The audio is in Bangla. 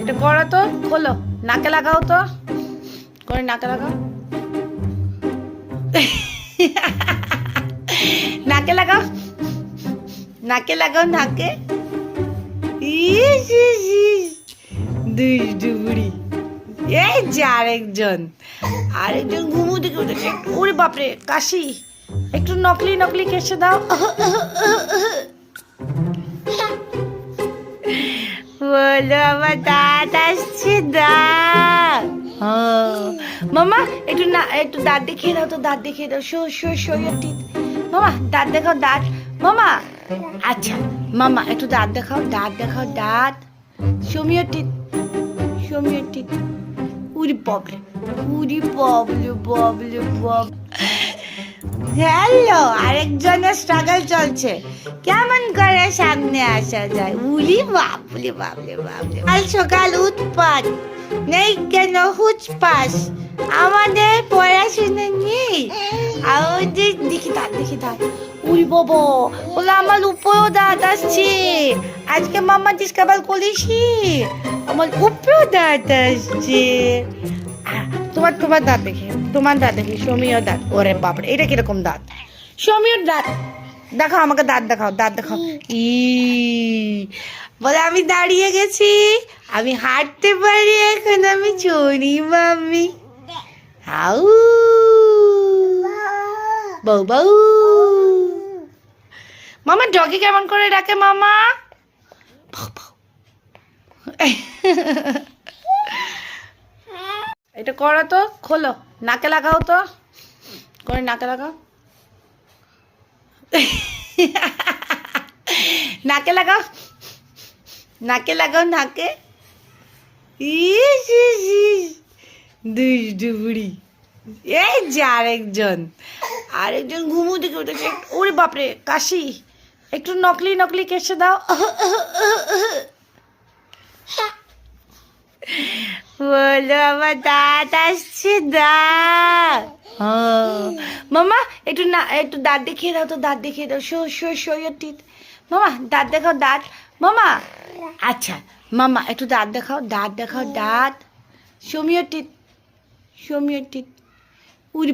এটা করো তো, খোলো, নাকে লাগাও তো, করে নাকে লাগাও, নাকে লাগাও, নাকে লাগাও, নাকে। ইস ইস ইস, দুষ্টু বুড়ি। এই যে আরেকজন ঘুমোতে ঘুমোতে, ওরে বাপরে কাশি, একটু নকলি নকলি কেসে দাও। বলো আমার দাঁত আসছে, দাঁত। মামা একটু না, একটু দাঁত দেখিয়ে দাও তো, দাঁত দেখিয়ে দাও, শো ইয়োর টিথ। মামা দাঁত দেখাও, দাঁত। মামা আচ্ছা, মামা একটু দাঁত দেখাও, দাঁত দেখাও, দাঁত। Show me your teeth, show me your teeth. উরি বাবলে, উরি বাবলে বাবলে বাব। হ্যালো, আরেকজনের স্ট্রাগল চলছে, কেমন করে সামনে আসা যায়। উলি বাবলে বাবলে বাবলে, কাল সকাল উৎপাত, নেই কেন হুচপাস, আমাদের পড়াশোনা নেই। আমাদের দেখি দাঁত, উরি বাবা, বলে আমার উপরেও দাঁত আসছে। আজকে মামা ডিসকাভার করেছি আমার উপরেও দাঁত আসছে। তোমার দাঁত দেখি, তোমার দাঁত দেখি, সমীয় দাঁত। ওরে বাপরে, এটা কিরকম দাঁত? সমীয় দাঁত দেখাও আমাকে, দাঁত দেখাও, দাঁত দেখাও। ই বলে আমি দাঁড়িয়ে গেছি, আমি হাঁটতে পারি এখন, আমি চড়ি মাম্মি। হাউ বউ বউ। মামা ডগি কেমন করে ডাকে মামা? এটা করো তো, খোলো, নাকে লাগাও তো, করে নাকে লাগাও, নাকে লাগাও, নাকে লাগাও, নাকে। ইস ইস ইস, দুষ্টু বুড়ি। এই যে আরেকজন ঘুমোতে ঘুমোতে, ওরে বাপরে কাশি, একটু নকলি নকলি কেসে দাও। বলো আমার দাঁত আসছে, দাঁত। মামা একটু না, একটু দাঁত দেখিয়ে দাও তো, দাঁত দেখিয়ে দাও, শো ইয়োর টিথ। মামা দাঁত দেখাও, দাঁত। মামা আচ্ছা, মামা একটু দাঁত দেখাও, দাঁত দেখাও, দাঁত। Show me your teeth, show me your teeth. Uri